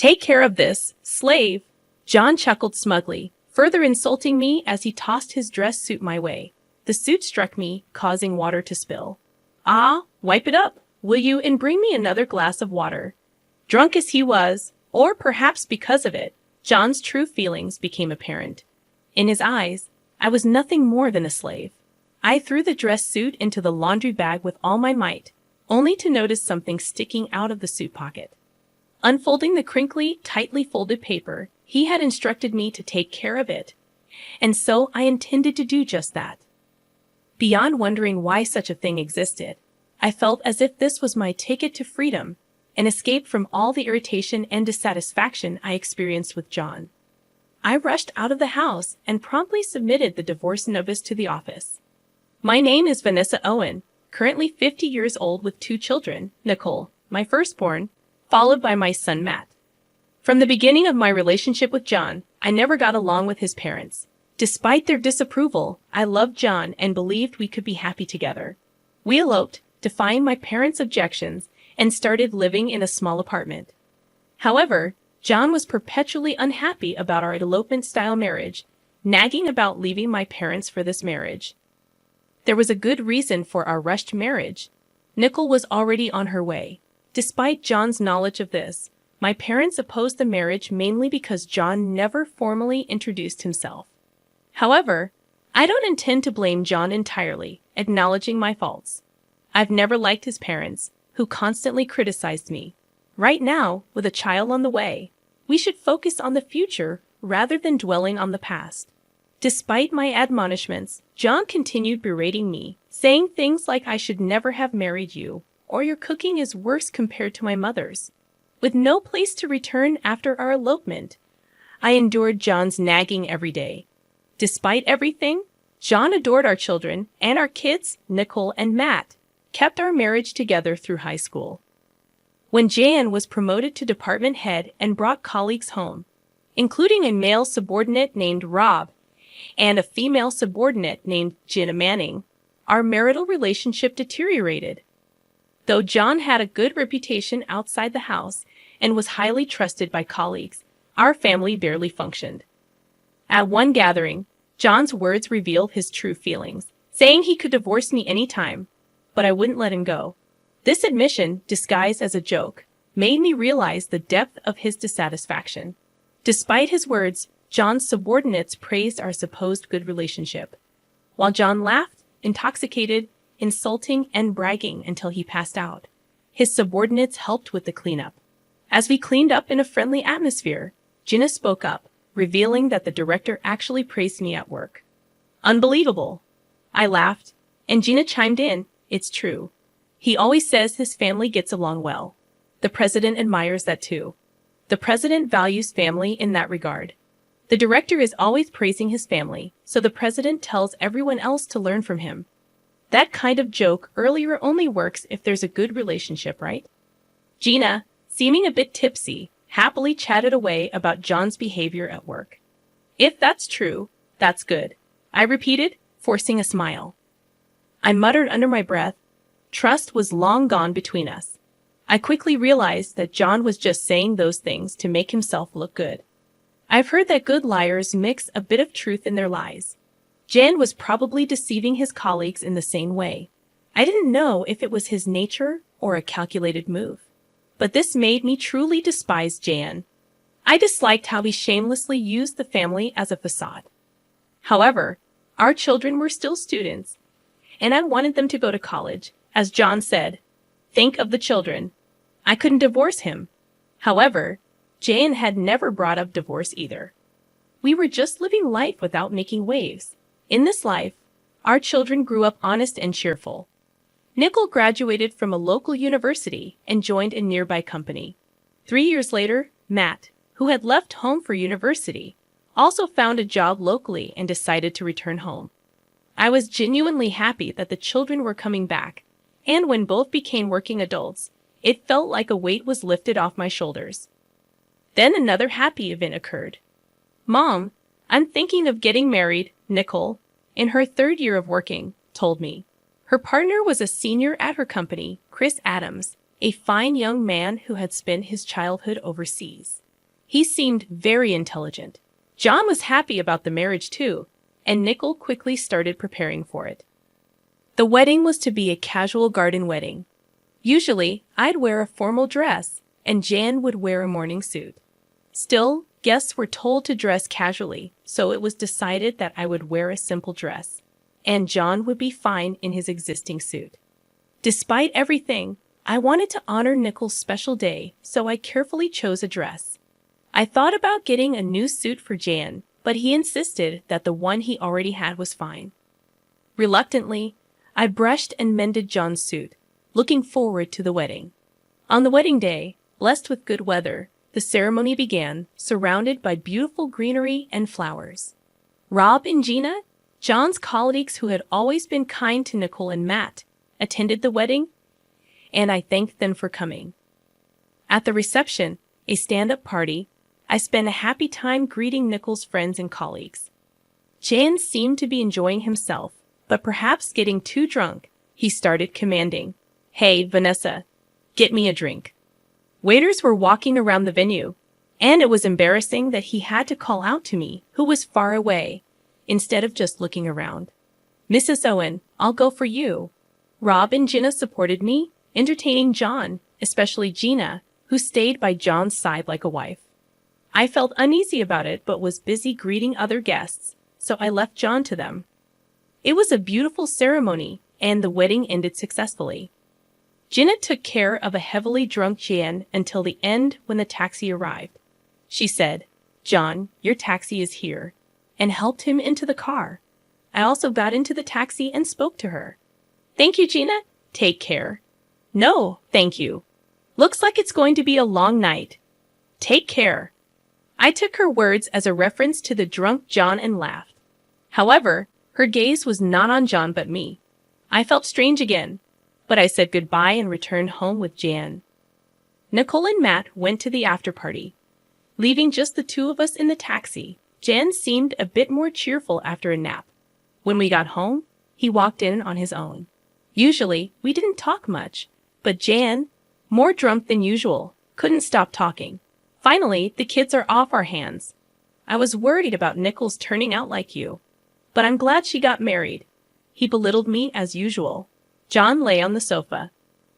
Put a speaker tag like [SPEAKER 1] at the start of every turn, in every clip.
[SPEAKER 1] Take care of this, slave. John chuckled smugly, further insulting me as he tossed his dress suit my way. The suit struck me, causing water to spill. Ah, wipe it up, will you, and bring me another glass of water. Drunk as he was, or perhaps because of it, John's true feelings became apparent. In his eyes, I was nothing more than a slave. I threw the dress suit into the laundry bag with all my might, only to notice something sticking out of the suit pocket. Unfolding the crinkly, tightly folded paper, he had instructed me to take care of it, and so I intended to do just that. Beyond wondering why such a thing existed, I felt as if this was my ticket to freedom, an escape from all the irritation and dissatisfaction I experienced with John. I rushed out of the house and promptly submitted the divorce notice to the office. My name is Vanessa Owen, currently 50 years old with 2 children, Nicole, my firstborn, followed by my son Matt. From the beginning of my relationship with John, I never got along with his parents. Despite their disapproval, I loved John and believed we could be happy together. We eloped, defying my parents' objections, and started living in a small apartment. However, John was perpetually unhappy about our elopement-style marriage, nagging about leaving my parents for this marriage. There was a good reason for our rushed marriage. Nicole was already on her way. Despite John's knowledge of this, my parents opposed the marriage mainly because John never formally introduced himself. However, I don't intend to blame John entirely, acknowledging my faults. I've never liked his parents, who constantly criticized me. Right now, with a child on the way, we should focus on the future rather than dwelling on the past. Despite my admonishments, John continued berating me, saying things like I should never have married you, or your cooking is worse compared to my mother's. With no place to return after our elopement, I endured John's nagging every day. Despite everything, John adored our children, and our kids, Nicole and Matt, kept our marriage together through high school. When Jan was promoted to department head and brought colleagues home, including a male subordinate named Rob and a female subordinate named Jenna Manning, our marital relationship deteriorated. Though John had a good reputation outside the house and was highly trusted by colleagues, our family barely functioned. At one gathering, John's words revealed his true feelings, saying he could divorce me anytime, but I wouldn't let him go. This admission, disguised as a joke, made me realize the depth of his dissatisfaction. Despite his words, John's subordinates praised our supposed good relationship, while John laughed, intoxicated, insulting, and bragging until he passed out. His subordinates helped with the cleanup. As we cleaned up in a friendly atmosphere, Jenna spoke up, revealing that the director actually praised me at work. Unbelievable! I laughed, and Gina chimed in, it's true. He always says his family gets along well. The president admires that too. The president values family in that regard. The director is always praising his family, so the president tells everyone else to learn from him. That kind of joke earlier only works if there's a good relationship, right? Gina, seeming a bit tipsy, happily chatted away about John's behavior at work. If that's true, that's good, I repeated, forcing a smile. I muttered under my breath. Trust was long gone between us. I quickly realized that John was just saying those things to make himself look good. I've heard that good liars mix a bit of truth in their lies. Jan was probably deceiving his colleagues in the same way. I didn't know if it was his nature or a calculated move. But this made me truly despise Jan. I disliked how he shamelessly used the family as a facade. However, our children were still students, and I wanted them to go to college. As John said, think of the children. I couldn't divorce him. However, Jan had never brought up divorce either. We were just living life without making waves. In this life, our children grew up honest and cheerful. Nicole graduated from a local university and joined a nearby company. 3 years later, Matt, who had left home for university, also found a job locally and decided to return home. I was genuinely happy that the children were coming back, and when both became working adults, it felt like a weight was lifted off my shoulders. Then another happy event occurred. Mom, I'm thinking of getting married, Nicole, in her 3rd year of working, told me. Her partner was a senior at her company, Chris Adams, a fine young man who had spent his childhood overseas. He seemed very intelligent. John was happy about the marriage too, and Nickel quickly started preparing for it. The wedding was to be a casual garden wedding. Usually, I'd wear a formal dress, and Jan would wear a morning suit. Still, guests were told to dress casually, so it was decided that I would wear a simple dress, and John would be fine in his existing suit. Despite everything, I wanted to honor Nickel's special day, so I carefully chose a dress. I thought about getting a new suit for Jan, but he insisted that the one he already had was fine. Reluctantly, I brushed and mended John's suit, looking forward to the wedding. On the wedding day, blessed with good weather, the ceremony began, surrounded by beautiful greenery and flowers. Rob and Gina, John's colleagues who had always been kind to Nickel and Matt, attended the wedding, and I thanked them for coming. At the reception, a stand-up party, I spent a happy time greeting Nickel's friends and colleagues. Jan seemed to be enjoying himself, but perhaps getting too drunk, he started commanding, "Hey, Vanessa, get me a drink." Waiters were walking around the venue, and it was embarrassing that he had to call out to me, who was far away, instead of just looking around. "Mrs. Owen, I'll go for you." Rob and Gina supported me, entertaining John, especially Gina, who stayed by John's side like a wife. I felt uneasy about it but was busy greeting other guests, so I left John to them. It was a beautiful ceremony, and the wedding ended successfully. Gina took care of a heavily drunk Jan until the end when the taxi arrived. She said, "John, your taxi is here," and helped him into the car. I also got into the taxi and spoke to her. "Thank you, Gina. Take care." "No, thank you. Looks like it's going to be a long night. Take care." I took her words as a reference to the drunk John and laughed. However, her gaze was not on John but me. I felt strange again, but I said goodbye and returned home with Jan. Nickel and Matt went to the after-party. Leaving just the two of us in the taxi, Jan seemed a bit more cheerful after a nap. When we got home, he walked in on his own. Usually, we didn't talk much, but Jan, more drunk than usual, couldn't stop talking. Finally, the kids are off our hands. I was worried about Nickel's turning out like you, but I'm glad she got married. He belittled me as usual. John lay on the sofa.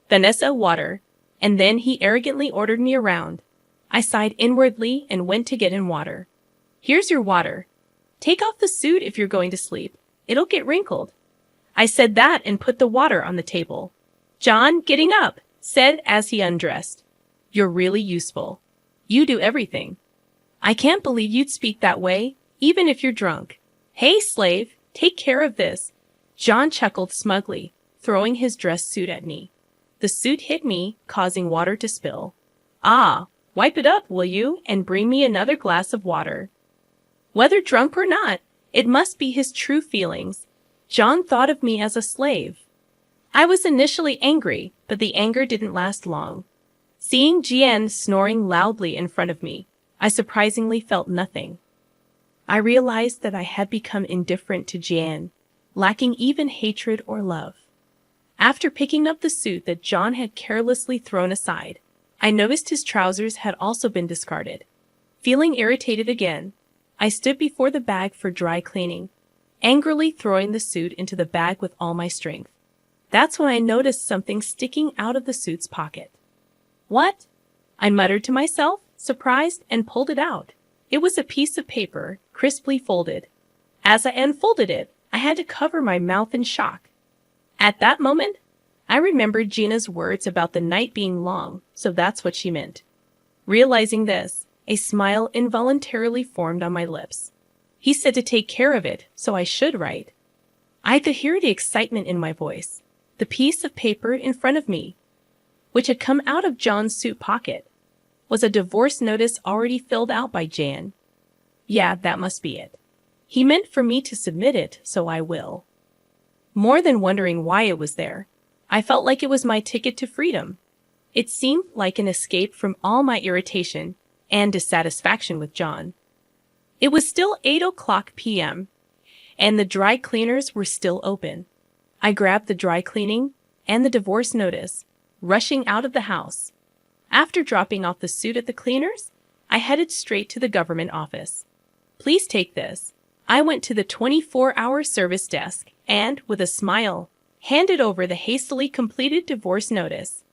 [SPEAKER 1] "Vanessa, water," and then he arrogantly ordered me around. I sighed inwardly and went to get in water. "Here's your water. Take off the suit if you're going to sleep. It'll get wrinkled." I said that and put the water on the table. John, getting up, said as he undressed, "You're really useful. You do everything." "I can't believe you'd speak that way, even if you're drunk." "Hey, slave, take care of this." John chuckled smugly, throwing his dress suit at me. The suit hit me, causing water to spill. "Ah, wipe it up, will you, and bring me another glass of water." Whether drunk or not, it must be his true feelings. John thought of me as a slave. I was initially angry, but the anger didn't last long. Seeing Jan snoring loudly in front of me, I surprisingly felt nothing. I realized that I had become indifferent to Jan, lacking even hatred or love. After picking up the suit that John had carelessly thrown aside, I noticed his trousers had also been discarded. Feeling irritated again, I stood before the bag for dry cleaning, angrily throwing the suit into the bag with all my strength. That's when I noticed something sticking out of the suit's pocket. "What?" I muttered to myself, surprised, and pulled it out. It was a piece of paper, crisply folded. As I unfolded it, I had to cover my mouth in shock. At that moment, I remembered Gina's words about the night being long, so that's what she meant. Realizing this, a smile involuntarily formed on my lips. He said to take care of it, so I should, right? I could hear the excitement in my voice. The piece of paper in front of me, which had come out of John's suit pocket, was a divorce notice already filled out by Jan. Yeah, that must be it. He meant for me to submit it, so I will. More than wondering why it was there, I felt like it was my ticket to freedom. It seemed like an escape from all my irritation and dissatisfaction with John. It was still 8:00 p.m., and the dry cleaners were still open. I grabbed the dry cleaning and the divorce notice, rushing out of the house. After dropping off the suit at the cleaners, I headed straight to the government office. Please take this. I went to the 24-hour service desk and, with a smile, handed over the hastily completed divorce notice.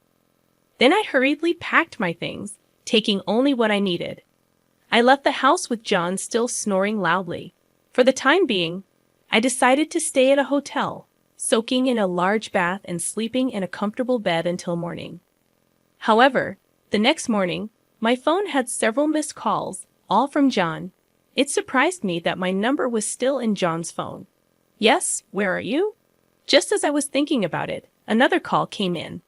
[SPEAKER 1] Then I hurriedly packed my things, taking only what I needed. I left the house with John still snoring loudly. For the time being, I decided to stay at a hotel, soaking in a large bath and sleeping in a comfortable bed until morning. However, the next morning, my phone had several missed calls, all from John. It surprised me that my number was still in John's phone. Yes, where are you? Just as I was thinking about it, another call came in.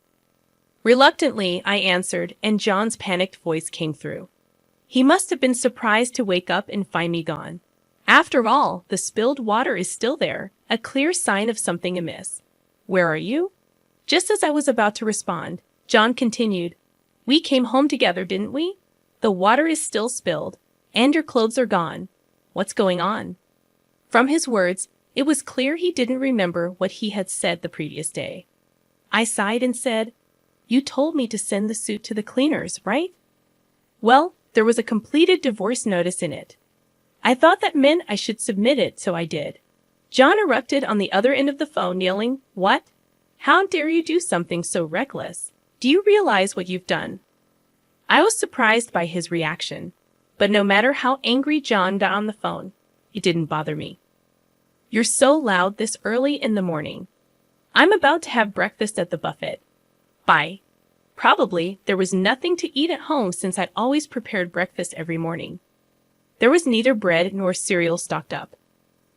[SPEAKER 1] Reluctantly, I answered, and John's panicked voice came through. He must have been surprised to wake up and find me gone. After all, the spilled water is still there, a clear sign of something amiss. Where are you? Just as I was about to respond, John continued, We came home together, didn't we? The water is still spilled, and your clothes are gone. What's going on? From his words, it was clear he didn't remember what he had said the previous day. I sighed and said, You told me to send the suit to the cleaners, right? Well, there was a completed divorce notice in it. I thought that meant I should submit it, so I did. John erupted on the other end of the phone, yelling, What? How dare you do something so reckless? Do you realize what you've done? I was surprised by his reaction, but no matter how angry John got on the phone, it didn't bother me. You're so loud this early in the morning. I'm about to have breakfast at the buffet. Bye. Probably there was nothing to eat at home since I'd always prepared breakfast every morning. There was neither bread nor cereal stocked up.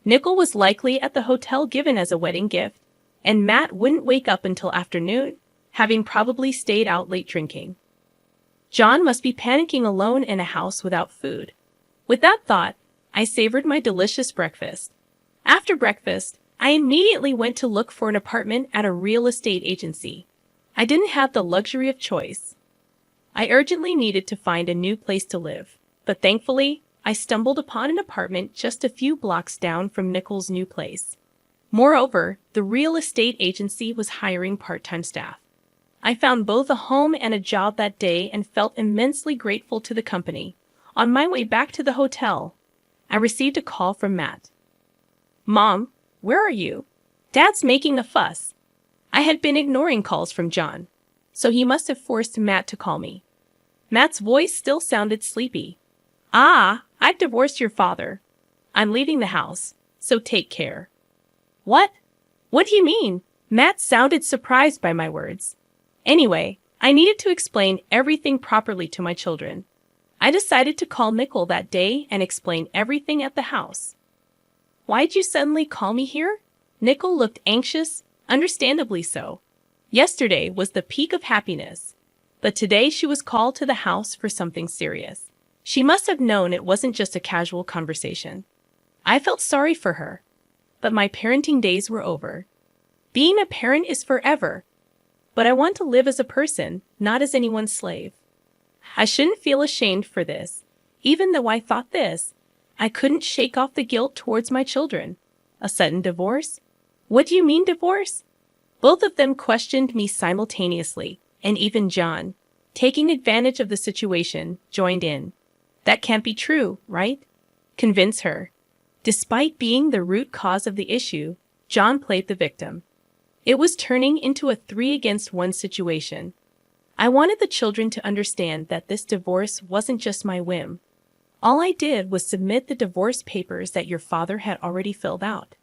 [SPEAKER 1] Nickel was likely at the hotel given as a wedding gift, and Matt wouldn't wake up until afternoon, having probably stayed out late drinking. John must be panicking alone in a house without food. With that thought, I savored my delicious breakfast. After breakfast, I immediately went to look for an apartment at a real estate agency. I didn't have the luxury of choice. I urgently needed to find a new place to live, but thankfully, I stumbled upon an apartment just a few blocks down from Nickel's new place. Moreover, the real estate agency was hiring part-time staff. I found both a home and a job that day and felt immensely grateful to the company. On my way back to the hotel, I received a call from Matt. Mom, where are you? Dad's making a fuss. I had been ignoring calls from John, so he must have forced Matt to call me. Matt's voice still sounded sleepy. I've divorced your father. I'm leaving the house, so take care. What? What do you mean? Matt sounded surprised by my words. Anyway, I needed to explain everything properly to my children. I decided to call Nickel that day and explain everything at the house. Why'd you suddenly call me here? Nickel looked anxious, understandably so. Yesterday was the peak of happiness, but today she was called to the house for something serious. She must have known it wasn't just a casual conversation. I felt sorry for her, but my parenting days were over. Being a parent is forever, but I want to live as a person, not as anyone's slave. I shouldn't feel ashamed for this. Even though I thought this, I couldn't shake off the guilt towards my children. A sudden divorce? What do you mean divorce? Both of them questioned me simultaneously, and even John, taking advantage of the situation, joined in. That can't be true, right? Convince her. Despite being the root cause of the issue, John played the victim. It was turning into a 3-against-1 situation. I wanted the children to understand that this divorce wasn't just my whim. All I did was submit the divorce papers that your father had already filled out.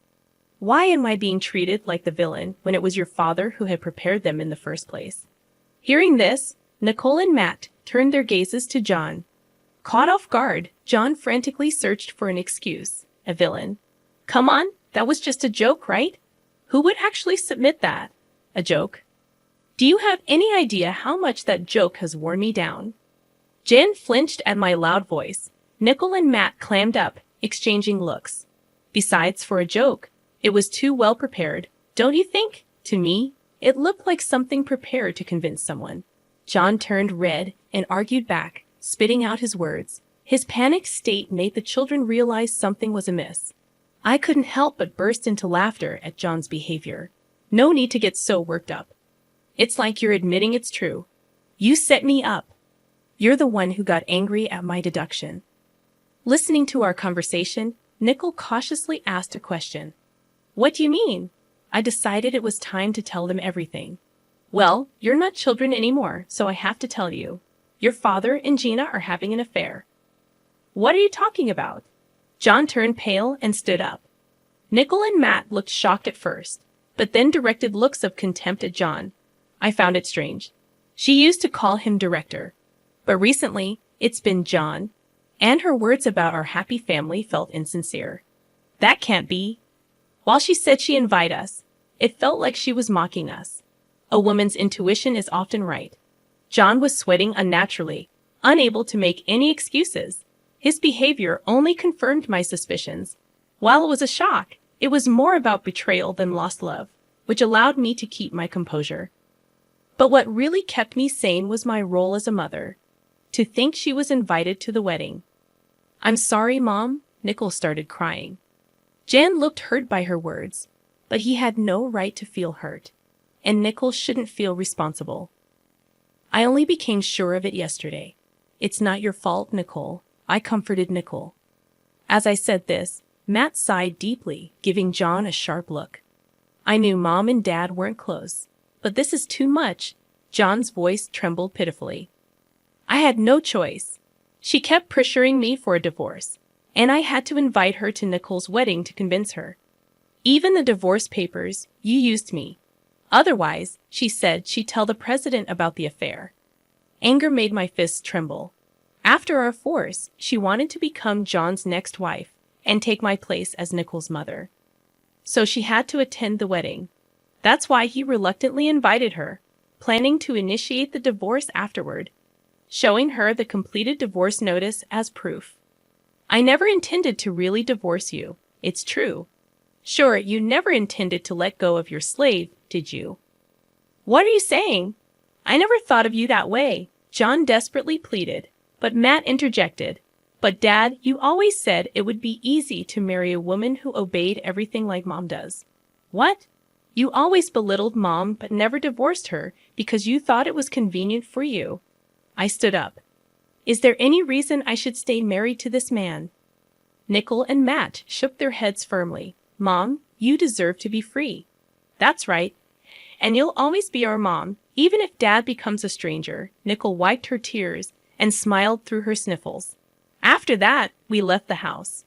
[SPEAKER 1] Why am I being treated like the villain when it was your father who had prepared them in the first place? Hearing this, Nicole and Matt turned their gazes to John. Caught off guard, John frantically searched for an excuse. A villain. Come on, that was just a joke, right? Who would actually submit that? A joke? Do you have any idea how much that joke has worn me down? Jen flinched at my loud voice. Nickel and Matt clammed up, exchanging looks. Besides, for a joke, it was too well prepared, don't you think? To me, it looked like something prepared to convince someone. John turned red and argued back, spitting out his words. His panicked state made the children realize something was amiss. I couldn't help but burst into laughter at John's behavior. No need to get so worked up. It's like you're admitting it's true. You set me up. You're the one who got angry at my deduction. Listening to our conversation, Nicole cautiously asked a question. What do you mean? I decided it was time to tell them everything. Well, you're not children anymore, so I have to tell you. Your father and Gina are having an affair. What are you talking about? John turned pale and stood up. Nicole and Matt looked shocked at first, but then directed looks of contempt at John. I found it strange. She used to call him director. But recently, it's been John, and her words about our happy family felt insincere. That can't be. While she said she'd invite us, it felt like she was mocking us. A woman's intuition is often right. John was sweating unnaturally, unable to make any excuses. His behavior only confirmed my suspicions. While it was a shock, it was more about betrayal than lost love, which allowed me to keep my composure. But what really kept me sane was my role as a mother. To think she was invited to the wedding. I'm sorry, Mom, Nicole started crying. Jan looked hurt by her words, but he had no right to feel hurt, and Nicole shouldn't feel responsible. I only became sure of it yesterday. It's not your fault, Nicole. I comforted Nicole. As I said this, Matt sighed deeply, giving John a sharp look. I knew Mom and Dad weren't close, but this is too much. John's voice trembled pitifully. I had no choice. She kept pressuring me for a divorce, and I had to invite her to Nicole's wedding to convince her. Even the divorce papers, you used me. Otherwise, she said she'd tell the president about the affair. Anger made my fists tremble. After our force, she wanted to become John's next wife and take my place as Nicole's mother. So she had to attend the wedding. That's why he reluctantly invited her, planning to initiate the divorce afterward, showing her the completed divorce notice as proof. I never intended to really divorce you, it's true. Sure, you never intended to let go of your slave, did you? What are you saying? I never thought of you that way, John desperately pleaded, but Matt interjected. But Dad, you always said it would be easy to marry a woman who obeyed everything like Mom does. What? You always belittled Mom but never divorced her because you thought it was convenient for you. I stood up. Is there any reason I should stay married to this man? Nicole and Matt shook their heads firmly. Mom, you deserve to be free. That's right. And you'll always be our mom, even if Dad becomes a stranger. Nicole wiped her tears and smiled through her sniffles. After that, we left the house.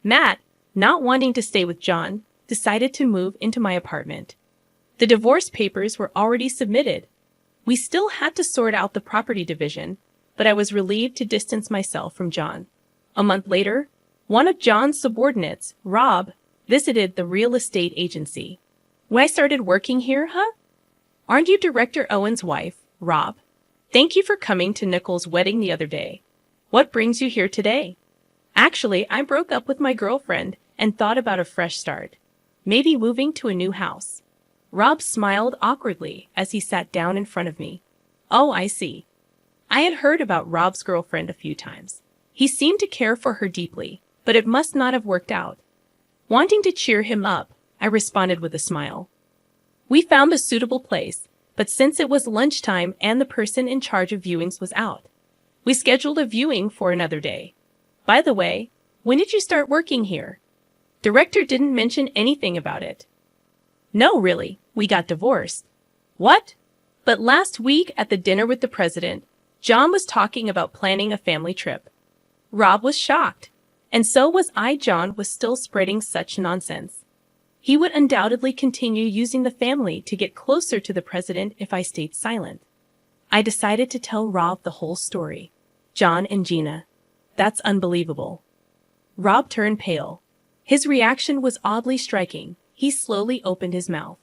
[SPEAKER 1] Matt, not wanting to stay with John, decided to move into my apartment. The divorce papers were already submitted. We still had to sort out the property division, but I was relieved to distance myself from John. A month later, one of John's subordinates, Rob, visited the real estate agency. When I started working here, huh? Aren't you Director Owen's wife, Rob? Thank you for coming to Nicole's wedding the other day. What brings you here today? Actually, I broke up with my girlfriend and thought about a fresh start. Maybe moving to a new house. Rob smiled awkwardly as he sat down in front of me. Oh, I see. I had heard about Rob's girlfriend a few times. He seemed to care for her deeply, but it must not have worked out. Wanting to cheer him up, I responded with a smile. We found a suitable place, but since it was lunchtime and the person in charge of viewings was out, we scheduled a viewing for another day. By the way, when did you start working here? Director didn't mention anything about it. No, really, we got divorced. What? But last week at the dinner with the president, John was talking about planning a family trip. Rob was shocked, and so was I. John was still spreading such nonsense. He would undoubtedly continue using the family to get closer to the president if I stayed silent. I decided to tell Rob the whole story. John and Gina. That's unbelievable. Rob turned pale. His reaction was oddly striking. He slowly opened his mouth.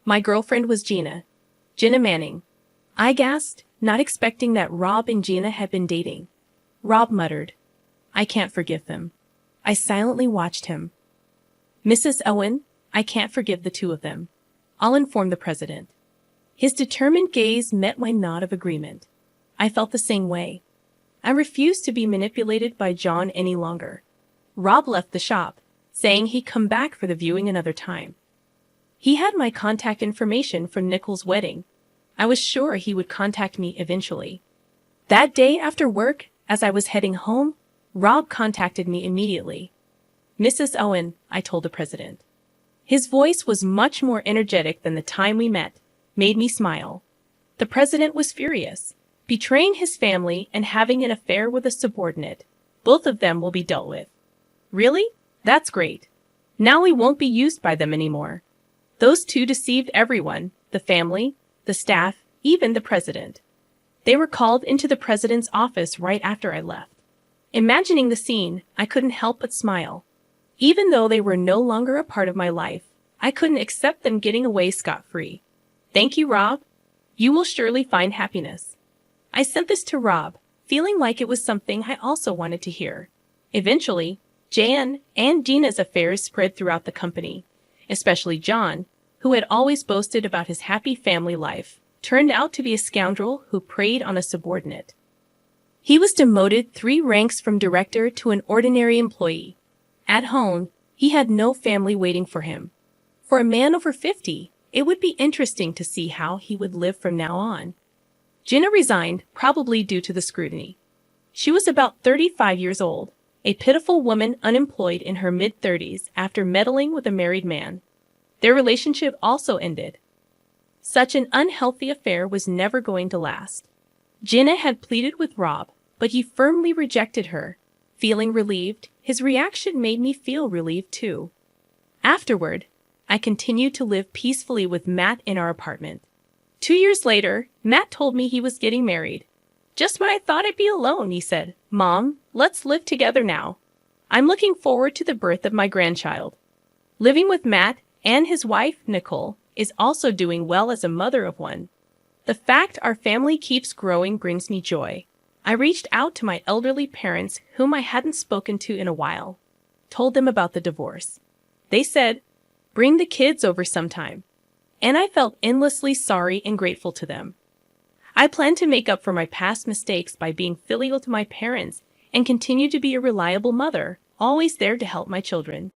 [SPEAKER 1] My girlfriend was Gina. Gina Manning. I gasped, not expecting that Rob and Gina had been dating. Rob muttered, I can't forgive them. I silently watched him. Mrs. Owen, I can't forgive the two of them. I'll inform the president. His determined gaze met my nod of agreement. I felt the same way. I refused to be manipulated by John any longer. Rob left the shop, saying he'd come back for the viewing another time. He had my contact information from Nicole's wedding. I was sure he would contact me eventually. That day after work, as I was heading home, Rob contacted me immediately. "Mrs. Owen," I told the president. His voice was much more energetic than the time we met, made me smile. The president was furious. Betraying his family and having an affair with a subordinate. Both of them will be dealt with. Really? That's great. Now we won't be used by them anymore. Those two deceived everyone, the family, the staff, even the president. They were called into the president's office right after I left. Imagining the scene, I couldn't help but smile. Even though they were no longer a part of my life, I couldn't accept them getting away scot-free. Thank you, Rob. You will surely find happiness. I sent this to Rob, feeling like it was something I also wanted to hear. Eventually, Jan and Gina's affairs spread throughout the company, especially John, who had always boasted about his happy family life, turned out to be a scoundrel who preyed on a subordinate. He was demoted 3 ranks from director to an ordinary employee. At home, he had no family waiting for him. For a man over 50, it would be interesting to see how he would live from now on. Gina resigned, probably due to the scrutiny. She was about 35 years old, a pitiful woman unemployed in her mid-30s after meddling with a married man. Their relationship also ended. Such an unhealthy affair was never going to last. Gina had pleaded with Rob, but he firmly rejected her. Feeling relieved, his reaction made me feel relieved too. Afterward, I continued to live peacefully with Matt in our apartment. 2 years later, Matt told me he was getting married. Just when I thought I'd be alone, he said, "Mom, let's live together now. I'm looking forward to the birth of my grandchild." Living with Matt and his wife, Nicole, is also doing well as a mother of one. The fact our family keeps growing brings me joy. I reached out to my elderly parents whom I hadn't spoken to in a while, told them about the divorce. They said, "Bring the kids over sometime." And I felt endlessly sorry and grateful to them. I plan to make up for my past mistakes by being filial to my parents and continue to be a reliable mother, always there to help my children.